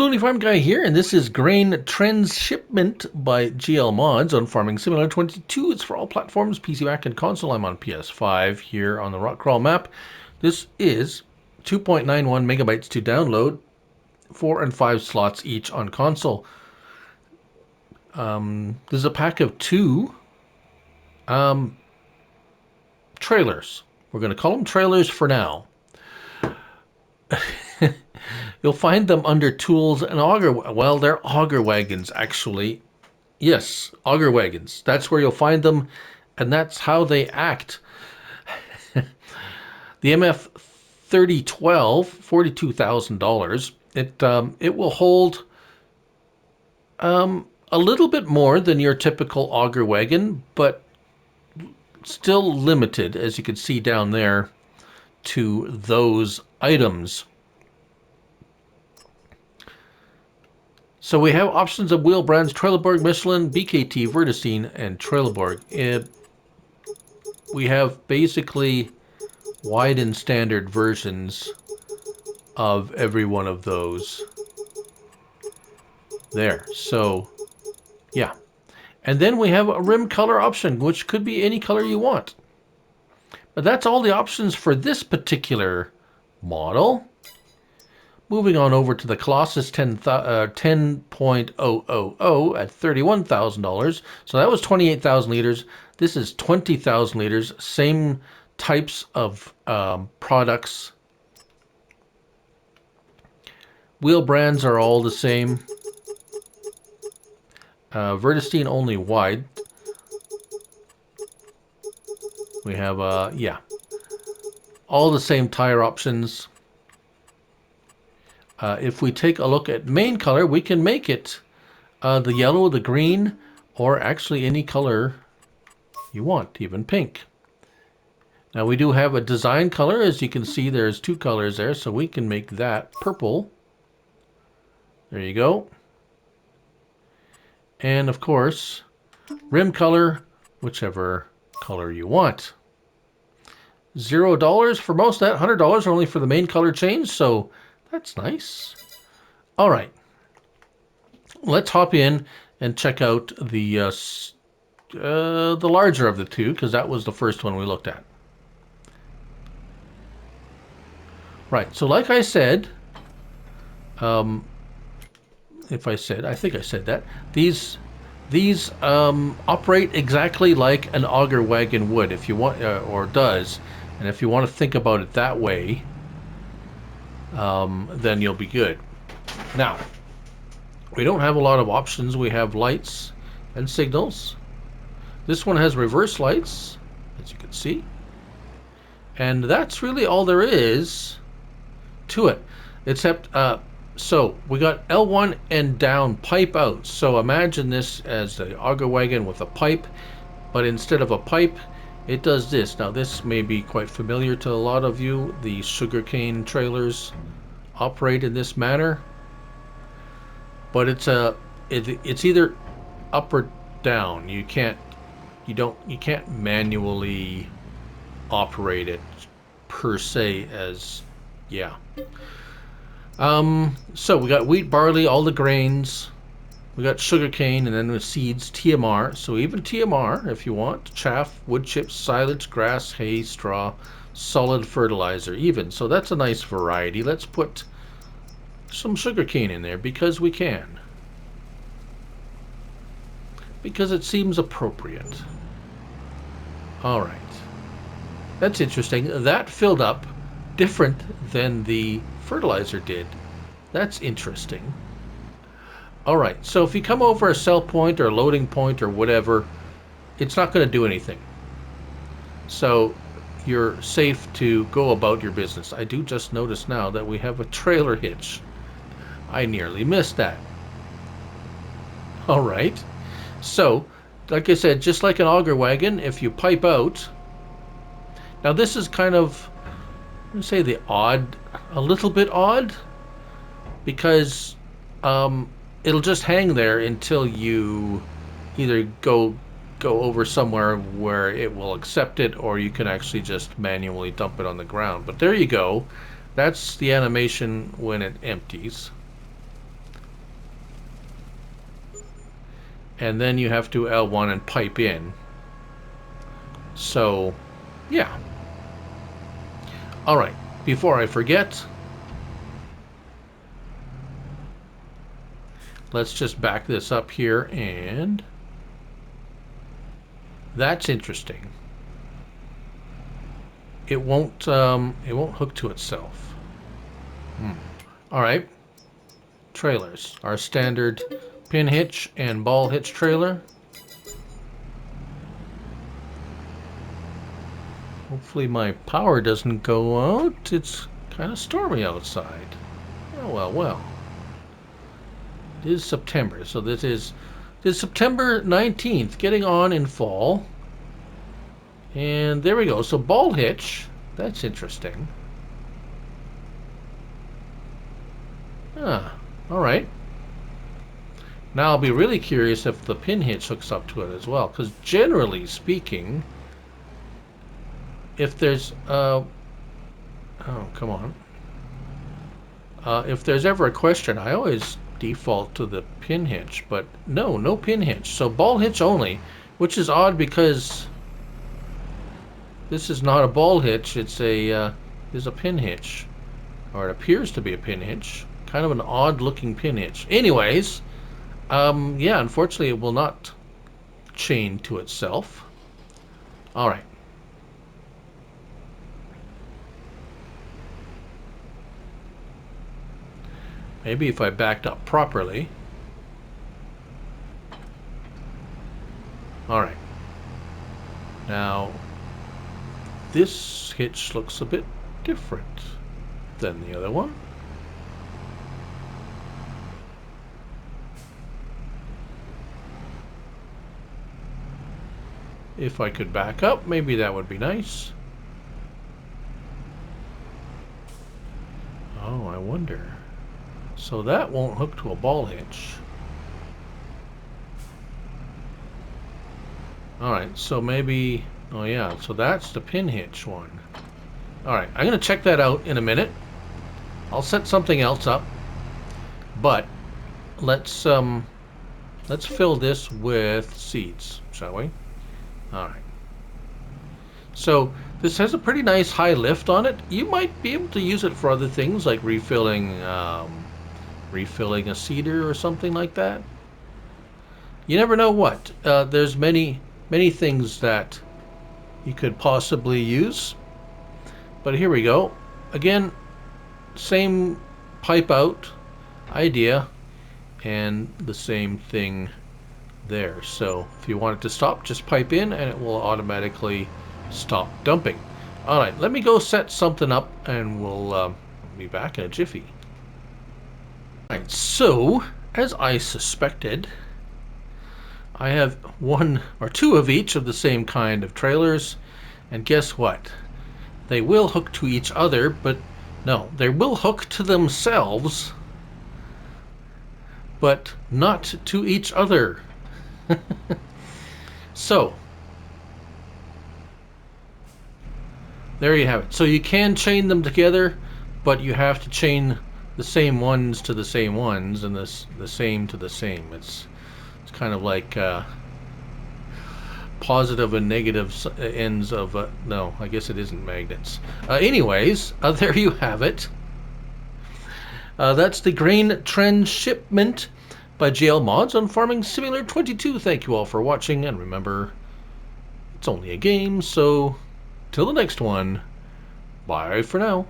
Looney Farm Guy here, and this is Grain Transshipment by GLmods on Farming Simulator 22. It's for all platforms, PC, Mac, and console. I'm on PS5 here on the Rock Crawl map. This is 2.91 megabytes to download, 4 and 5 slots each on console. There's a pack of 2 trailers. We're going to call them trailers for now. You'll find them under tools and auger. Well, they're auger wagons, actually. Yes, auger wagons. That's where you'll find them, and that's how they act. The MF3012, $42,000. It will hold a little bit more than your typical auger wagon, but still limited, as you can see down there, to those items. So we have options of wheel brands: Trelleborg, Michelin, BKT, Vertestein, and Trelleborg. We have basically wide and standard versions of every one of those there. So, yeah. And then we have a rim color option, which could be any color you want. But that's all the options for this particular model. Moving on over to the Colossus 10.000 at $31,000. So that was 28,000 liters. This is 20,000 liters. Same types of products. Wheel brands are all the same. Vertestein only wide. We have, yeah, all the same tire options. If we take a look at main color, we can make it the yellow, the green, or actually any color you want, even pink. Now we do have a design color. As you can see, there's 2 colors there, so we can make that purple. There you go. And of course, rim color, whichever color you want. $0 for most of that, $100 only for the main color change, so that's nice. All right, let's hop in and check out the larger of the 2, because that was the first one we looked at. Right, so like I said, I think I said that, these operate exactly like an auger wagon would, if you want, or does, and if you want to think about it that way, then you'll be good. Now, we don't have a lot of options. We have lights and signals. This one has reverse lights, as you can see, and that's really all there is to it, except so we got L1 and down, pipe out. So imagine this as the auger wagon with a pipe, but instead of a pipe, it does this. Now this may be quite familiar to a lot of you. The sugarcane trailers operate in this manner, but it's either up or down. You can't manually operate it per se as, yeah. So we got wheat, barley, all the grains. We got sugarcane, and then with seeds, TMR. So even TMR, if you want, chaff, wood chips, silage, grass, hay, straw, solid fertilizer, even. So that's a nice variety. Let's put some sugarcane in there because we can. Because it seems appropriate. All right. That's interesting. That filled up different than the fertilizer did. That's interesting. All right, so if you come over a sell point or a loading point or whatever, it's not going to do anything. So you're safe to go about your business. I do just notice now that we have a trailer hitch. I nearly missed that. All right, so like I said, just like an auger wagon, if you pipe out, now this is kind of, I'm say the odd, a little bit odd, because it'll just hang there until you either go over somewhere where it will accept it, or you can actually just manually dump it on the ground. But there you go. That's the animation when it empties. and then you have to L1 and pipe in. So, yeah. All right, before I forget, let's just back this up here, and that's interesting. It won't hook to itself. All right, trailers. Our standard pin hitch and ball hitch trailer. Hopefully my power doesn't go out. It's kind of stormy outside. Oh, well, well. It is September, so this is September 19th, getting on in fall. And there we go. So ball hitch, that's interesting. Ah, all right. Now I'll be really curious if the pin hitch hooks up to it as well, because generally speaking, if there's oh, come on. If there's ever a question, I always default to the pin hitch, but no pin hitch. So ball hitch only, which is odd because this is not a ball hitch. It's a pin hitch, or it appears to be a pin hitch. Kind of an odd-looking pin hitch. Anyways, yeah, unfortunately, it will not chain to itself. All right. Maybe if I backed up properly. All right. Now, this hitch looks a bit different than the other one. If I could back up, maybe that would be nice. Oh, I wonder. So that won't hook to a ball hitch. Alright, so maybe... Oh yeah, so that's the pin hitch one. Alright, I'm going to check that out in a minute. I'll set something else up. But let's fill this with seeds, shall we? Alright. So this has a pretty nice high lift on it. You might be able to use it for other things like refilling a seeder or something like that. You never know what. There's many things that you could possibly use. But here we go. Again, same pipe out idea and the same thing there. So if you want it to stop, just pipe in and it will automatically stop dumping. Alright, let me go set something up and we'll be back in a jiffy. Alright, so as I suspected, I have one or two of each of the same kind of trailers, and guess what? They will hook to each other, but no, they will hook to themselves, but not to each other. So there you have it. So you can chain them together, but you have to chain the same ones to the same ones and the same to the same. It's kind of like positive and negative ends of no, I guess it isn't magnets. Anyways, there you have it. That's the grain transshipment by GLmods on Farming Simulator 22. Thank you all for watching, and remember, it's only a game, so till the next one, bye for now.